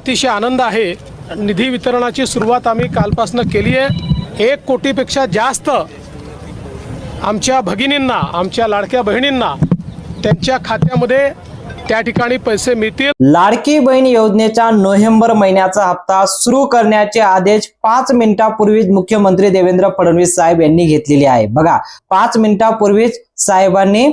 अतिशय आनंद आहे। निधी वितरणाची सुरुवात आम्ही कालपासून केली आहे। 1 कोटीपेक्षा जास्त आमच्या भगिनींना, आमच्या लाडक्या बहिणींना त्यांच्या खात्यामध्ये त्या ठिकाणी पैसे मिळतील। लाडकी बहीण योजनेचा नोव्हेंबर महिन्याचा हप्ता सुरू करण्याचे आदेश 5 मिनिटांपूर्वीच मुख्यमंत्री देवेंद्र फडणवीस साहेब यांनी घेतलेले आहे। बघा, 5 मिनिटांपूर्वीच साहेबांनी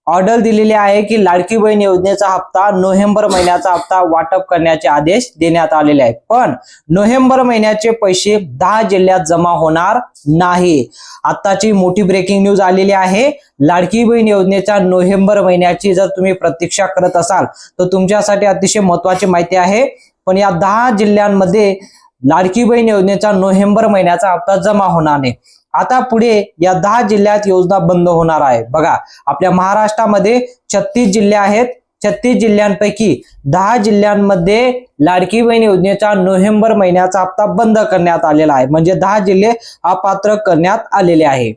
ऑर्डर दिलेली आहे की लाडकी बहीण योजनेचा हप्ता नोव्हेंबर महिन्याचा हप्ता वाटप करण्याचे आदेश देण्यात आलेले आहेत। पण नोव्हेंबर महिन्याचे पैसे 10 जिल्ह्यात जमा होणार नाही। आताची मोठी ब्रेकिंग न्यूज आलेली आहे। लाडकी बहीण योजनेच्या नोव्हेंबर महिन्याची जर तुम्ही प्रतीक्षा करत असाल तर तुमच्यासाठी अतिशय महत्त्वाची माहिती आहे। पण या 10 जिल्ह्यांमध्ये लाडकी बहीण योजनेचा नोव्हेंबर महिन्याचा हप्ता जमा होणार नाही। आता पुढे या 10 जिल्ह्यात योजना बंद होणार आहे। बघा, आपल्या महाराष्ट्रामध्ये 36 जिल्हे आहेत। 36 जिल्ह्यांपैकी 10 जिल्ह्यांमध्ये लाडकी बहीण योजनेचा नोव्हेंबर महिन्याचा हप्ता बंद करण्यात आलेला आहे, म्हणजे 10 जिल्हे अपात्र करण्यात आलेले आहे।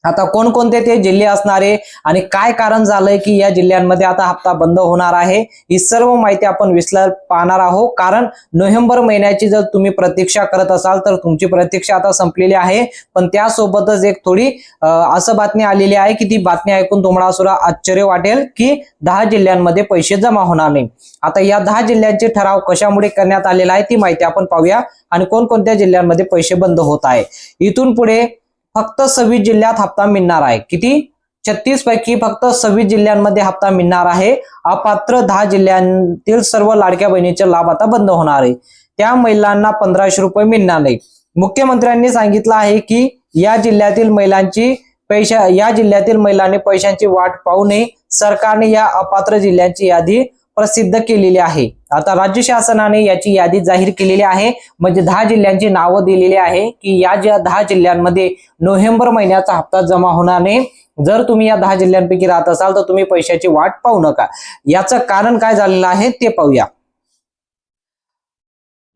आता कोणकोणते ते जिल्हे असणारे आणि काय कारण झालंय की या जिल्ह्यांमध्ये आता हप्ता बंद होणार आहे, ही सर्व माहिती आपण विश्लेषण पाहणार आहोत। कारण नोव्हेंबर महिन्याची जर तुम्ही प्रतीक्षा करत असाल तर तुमची प्रतीक्षा आता संपलेली आहे। पण त्यासोबतच एक थोडी असं बातमी आलेली आहे की ती बातमी ऐकून तुम्हाला सुद्धा आश्चर्य वाटेल की 10 जिल्ह्यांमध्ये पैसे जमा होणार नाही। आता या 10 जिल्ह्यांचे ठराव कशामुळे करण्यात आलेला आहे ती माहिती आपण पाहूया आणि कोणकोणत्या जिल्ह्यांमध्ये पैसे बंद होत आहे। इथून पुढे फक्त 26 जिल्ह्यात हप्ता मिळणार आहे। किती? 36 पैकी फक्त 26 जिल्ह्यांमध्ये हप्ता मिळणार आहे। अपात्र 10 जिल्ह्यांतील सर्व लाडक्या बहिणीचे लाभ आता बंद होणार आहे। त्या महिलांना 1500 रुपये मिळणार नाही। मुख्यमंत्र्यांनी सांगितलं आहे की या जिल्ह्यातील महिलांनी पैशांची वाट पाहू नये। सरकारने या अपात्र जिल्ह्यांची यादी प्रसिद्ध केलेली आहे। आता राज्य शासनाने याची यादी जाहीर केलेली आहे, म्हणजे 10 जिल्ह्यांची नावं दिलेली आहे की या ज्या 10 जिल्ह्यांमध्ये नोव्हेंबर महिन्याचा हप्ता जमा होणार नाही। जर तुम्ही या 10 जिल्ह्यांपैकी राहत असाल तर तुम्ही पैशाची वाट पाहू नका। याचं कारण काय झालेलं आहे ते पाहूया।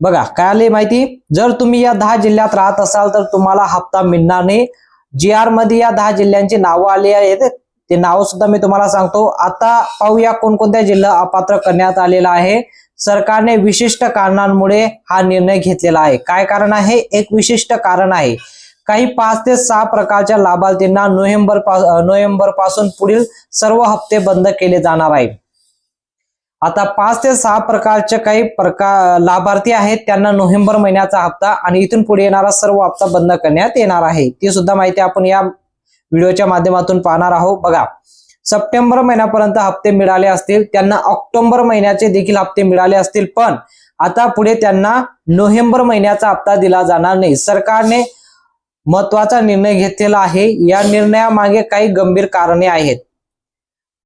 बघा, काय आले माहिती, जर तुम्ही या 10 जिल्ह्यात राहत असाल तर तुम्हाला हप्ता मिळणार नाही। GR मध्ये या 10 जिल्ह्यांची नावं आली आहेत, ते नाव सुद्धा मी तुम्हाला सांगतो। आता पाहूया कोणकोणत्या जिल्हा अपात्र करण्यात आलेला आहे। सरकारने विशिष्ट कारणांमुळे हा निर्णय घेतलेला आहे। काय कारण आहे? एक विशिष्ट कारण आहे। काही 5 ते 6 प्रकारच्या लाभार्थींना नोव्हेंबर पासून पुढील सर्व हप्ते बंद केले जाणार आहे। आता 5 ते 6 प्रकारचे काही लाभार्थी आहेत, त्यांना नोव्हेंबर महिन्याचा हप्ता आणि इथून पुढे येणारा सर्व हप्ता बंद करण्यात येणार आहे। ती सुद्धा माहिती आपण या व्हिडिओच्या माध्यमातून पाहणार आहोत। बघा, सप्टेंबर महिन्यापर्यंत हप्ते मिळाले असतील त्यांना ऑक्टोबर महिन्याचे देखील हप्ते मिळाले असतील, पण आता पुढे त्यांना नोव्हेंबर महिन्याचा हप्ता दिला जाणार नाही। सरकारने महत्त्वाचा निर्णय घेतलेला आहे। या निर्णयामागे काही गंभीर कारणे आहेत।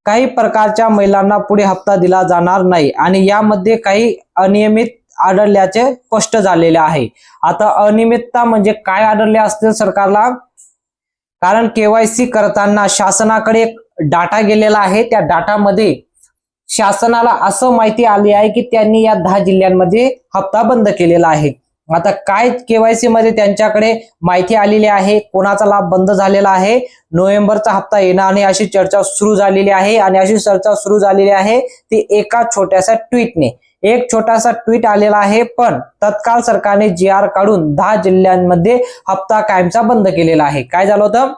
काही प्रकारच्या महिलांना पुढे हप्ता दिला जाणार नाही आणि यामध्ये काही अनियमित आढळल्याचे स्पष्ट झालेले आहे। आता अनियमितता म्हणजे काय आढळले असतील सरकारला? कारण KYC करताना शासनाकडे एक डाटा गेलेला आहे। त्या डाटामध्ये शासनाला असं माहिती आली आहे की त्यांनी या 10 जिल्ह्यांमध्ये हप्ता बंद केलेला आहे। आता काय KYC मध्ये त्यांच्याकडे माहिती आलेली आहे, कोणाचा लाभ बंद झालेला आहे, नोव्हेंबरचा हप्ता येणार नाही अशी चर्चा सुरू झालेली आहे। आणि अशी चर्चा सुरू झालेली आहे ती एका छोट्याशा ट्विटने, एक छोटासा ट्विट आलेला आहे। पण तत्काळ सरकारने GR काढून 10 जिल्ह्यांमध्ये हप्ता कायमचा बंद केलेला आहे। काय झालं होतं?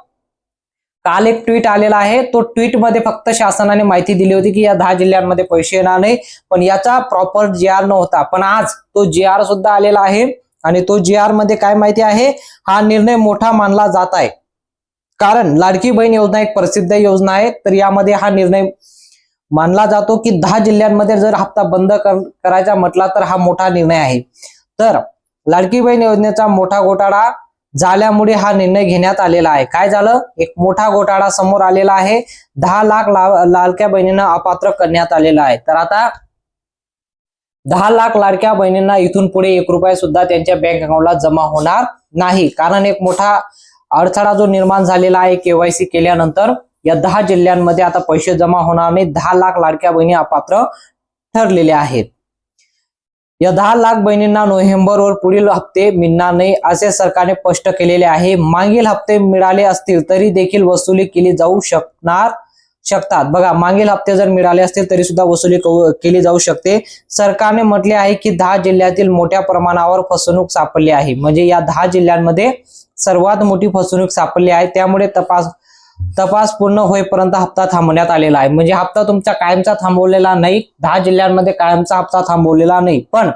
काल एक ट्विट आलेला आहे, तो ट्विट मध्ये फक्त शासनाने माहिती दिली होती की या 10 जिल्ह्यांमध्ये पैसे येणार नाही, पण याचा प्रॉपर GR नव्हता। पण आज तो GR सुद्धा आलेला आहे आणि तो GR मध्ये काय माहिती आहे? हा निर्णय मोठा मानला जात आहे, कारण लाडकी बहीण योजना एक प्रसिद्ध योजना आहे। तर यामध्ये हा निर्णय मानला जातो की 10 जिल्ह्यांमध्ये जर हप्ता बंद करायचा म्हटला तर हा मोठा निर्णय आहे। तर लाडकी बहीण योजनेचा मोठा घोटाळा झाल्यामुळे हा निर्णय घेण्यात आलेला आहे। काय झालं? एक मोठा घोटाळा समोर आलेला आहे। 10 लाख लाडक्या बहिणींना अपात्र करण्यात आलेला आहे। तर आता 10 लाख लाडक्या बहिणींना इथून पुढे 1 रुपया सुद्धा त्यांच्या बँक अकाउंटला जमा होणार नाही, कारण एक मोठा अडथळा जो निर्माण झालेला आहे KYC केल्यानंतर। या 10 जिल्ह्यांमध्ये आता पैसे जमा होणार नाही। 10 लाख लाडक्या बहिणी अपात्र ठरलेले आहेत। या 10 लाख बहिणींना नोव्हेंबरवर पुढील हप्ते मिळणार नाही असे सरकारने स्पष्ट केलेले आहे। मागील हप्ते मिळाले असतील तरी देखील वसुली केली जाऊ शकणार शकतात. बघा, मागील हप्ते जर मिळाले असतील तरी सुद्धा वसुली केली जाऊ शकते. सरकारने म्हटले आहे की 10 जिल्ह्यातील मोठ्या प्रमाणावर फसवणूक सापडली आहे. म्हणजे या 10 जिल्ह्यांमध्ये सर्वात मोठी फसवणूक सापडली आहे. त्यामुळे तपास पूर्ण होईपर्यंत हप्ता थांबवण्यात आलेला आहे. म्हणजे हप्ता तुमचा कायमचा थांबवलेला नाही, 10 जिल्ह्यांमध्ये कायमचा हप्ता थांबवलेला नाही, पण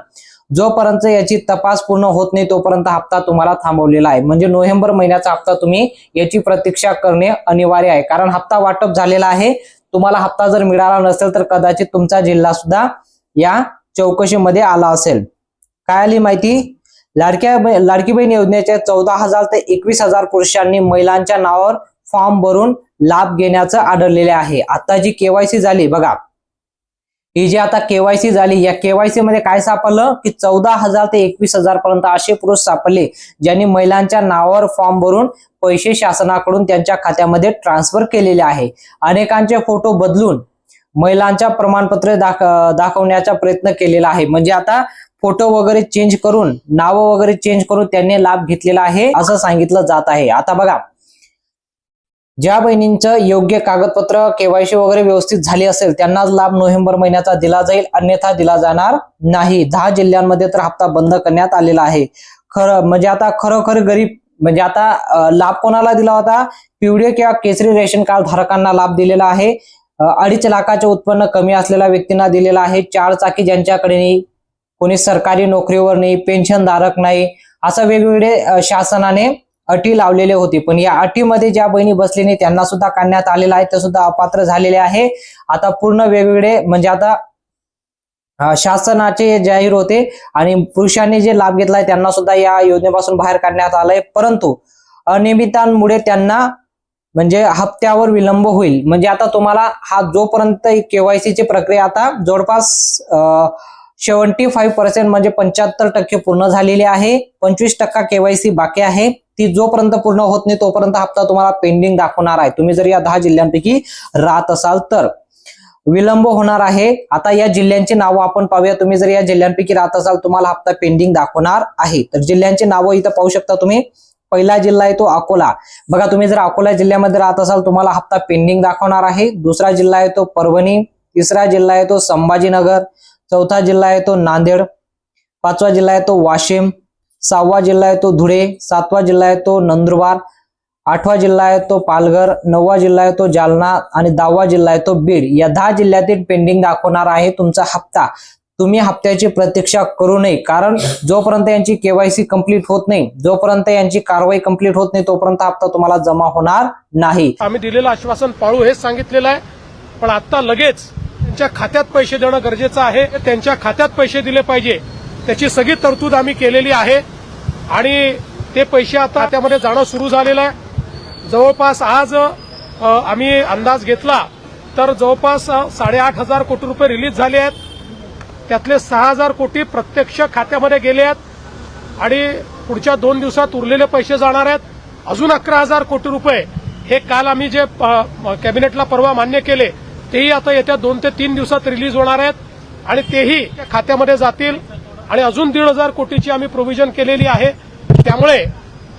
जोपर्यंत याची तपास पूर्ण होत नाही तोपर्यंत हप्ता तुम्हाला थांबवलेला आहे. म्हणजे नोव्हेंबर महिन्याचा हप्ता तुम्ही याची प्रतीक्षा करणे अनिवार्य आहे. कारण हप्ता वाटप झालेला आहे. तुम्हाला हप्ता जर मिळाला नसेल तर कदाचित तुमचा जिल्हा सुद्धा या चौकशीमध्ये आला असेल. काय आली माहिती? लाडकी बहीण योजनेच्या 14,000 ते 21,000 पुरुषांनी महिलांच्या नावावर फॉर्म भरून लाभ घेण्याचं आढळलेले आहे. आता जी केवायसी झाली बघा, ही जी आता केवायसी झाली, या केवायसी मध्ये काय सापडलं की 14,000 ते 21,000 पर्यंत असे पुरुष सापडले ज्यांनी महिलांच्या नावावर फॉर्म भरून पैसे शासनाकडून त्यांच्या खात्यामध्ये ट्रान्सफर केलेले आहे. अनेकांचे फोटो बदलून महिलांच्या प्रमाणपत्र दाखवण्याचा प्रयत्न केलेला आहे. म्हणजे आता फोटो वगैरे चेंज करून, नावं वगैरे चेंज करून त्यांनी लाभ घेतलेला आहे असं सांगितलं जात आहे. आता बघा, ज्या बहिणींचं योग्य कागदपत्र केवायसी वगैरे व्यवस्थित झाली असेल त्यांनाच लाभ नोव्हेंबर महिन्याचा दिला जाईल, अन्यथा दिला जाणार नाही. 10 जिल्ह्यांमध्ये तर हप्ता बंद करण्यात आलेला आहे. म्हणजे आता खरोखर गरीब, म्हणजे आता लाभ कोणाला दिला होता? पिवळे किंवा केसरी रेशन कार्ड धारकांना लाभ दिलेला आहे. 2.5 लाखाचे उत्पन्न कमी असलेल्या व्यक्तींना दिलेला आहे. 4 चाकी ज्यांच्याकडे नाही, कोणी सरकारी नोकरीवर नाही, पेन्शन धारक नाही, असं वेगवेगळे शासनाने अटी लावलेले होते. पण या अटीमध्ये ज्या बहिणी बसले नाही त्यांना सुद्धा काढण्यात आलेला आहे, ते सुद्धा अपात्र झालेले आहे. आता पूर्ण वेगवेगळे, म्हणजे आता शासनाचे जाहीर होते आणि पुरुषांनी जे लाभ घेतलाय त्यांना सुद्धा या योजनेपासून बाहेर काढण्यात आलंय. परंतु अनियमितांमुळे त्यांना म्हणजे हप्त्यावर विलंब होईल. म्हणजे आता तुम्हाला हा जोपर्यंत केवायसीची प्रक्रिया आता जवळपास 75% म्हणजे 75% पूर्ण झालेली आहे. 25% केवायसी बाकी आहे. ती जोपर्यंत पूर्ण होत नाही तोपर्यंत हप्ता तुम्हाला पेंडिंग दाखवणार आहे. तुम्ही जर या 10 जिल्ह्यांपैकी राहत असाल तर विलंब होणार आहे. आता या जिल्ह्यांची नावं आपण पाहूया. तुम्ही जर या जिल्ह्यांपैकी राहत असाल तुम्हाला हप्ता पेंडिंग दाखवणार आहे. तर जिल्ह्यांची नावं इथं पाहू शकता तुम्ही. पहिला जिल्हा आहे तो अकोला. बघा, तुम्ही जर अकोला जिल्ह्यामध्ये राहत असाल तुम्हाला हप्ता पेंडिंग दाखवणार आहे. दुसरा जिल्हा आहे तो परभणी. तिसरा जिल्हा आहे तो संभाजीनगर. चौथा जिल्हा आहे तो नांदेड. 5वा जिल्हा आहे तो वाशिम. 6वा जिल्हा आहे तो धुळे. 7वा जिल्हा आहे तो नंदुरबार. 8वा जिल्हा आहे तो पालघर. 9वा जिल्हा आहे तो जालना आणि 10वा जिल्हा आहे तो बीड. या 10 जिल्ह्यातील पेंडिंग दाखवणार आहे तुमचा हप्ता. तुम्ही हप्त्याची प्रतीक्षा करू नये, कारण जोपर्यंत यांची केवायसी कंप्लीट होत नाही, जोपर्यंत यांची कारवाई कंप्लीट होत नाही तोपर्यंत हप्ता तुम्हाला जमा होणार नाही. आम्ही दिलेलं आश्वासन पाळू हेच सांगितलेलं आहे. पण आता लगेच त्यांच्या खात्यात पैसे देणं गरजेचं आहे. त्यांच्या खात्यात पैसे दिले पाहिजे, त्याची सगळी तरतूद आम्ही केलेली आहे आणि ते पैसे आता खात्यामध्ये जाणं सुरू झालेलं आहे. जवळपास आज आम्ही अंदाज घेतला तर जवळपास 8,500 कोटी रुपये रिलीज झाले आहेत. त्यातले 6,000 कोटी प्रत्यक्ष खात्यामध्ये गेले आहेत आणि पुढच्या 2 दिवसात उरलेले पैसे जाणार आहेत. अजून 11,000 कोटी रुपये हे काल आम्ही जे कॅबिनेटला परवा मान्य केले तेही आता येत्या 2 ते 3 दिवसात रिलीज होणार आहेत आणि तेही खात्यामध्ये जातील. आणि अजून 1,500 कोटीची आम्ही प्रोव्हिजन केलेली आहे. त्यामुळे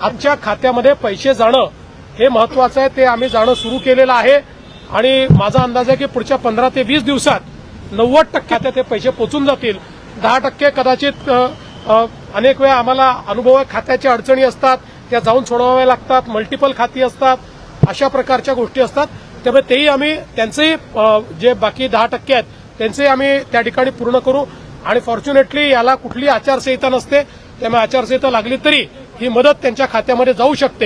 आमच्या खात्यामध्ये पैसे जाणं हे महत्वाचं आहे. ते आम्ही जाणं सुरू केलेलं आहे आणि माझा अंदाज आहे की पुढच्या 15 ते 20 दिवसात 90% खात्यात हे पैसे पोचून जातील. 10% कदाचित अनेक वेळा आम्हाला अनुभव आहे, खात्याच्या अडचणी असतात, त्या जाऊन सोडवाव्या लागतात, मल्टिपल खाती असतात, अशा प्रकारच्या गोष्टी असतात. त्यामुळे तेही आम्ही त्यांचेही जे बाकी 10% आहेत त्यांचेही आम्ही त्या ठिकाणी पूर्ण करू. आणि फॉर्च्युनेटली याला कुठली आचारसंहिता नसते, त्यामुळे आचारसंहिता लागली तरी ही मदत त्यांच्या खात्यामध्ये जाऊ शकते.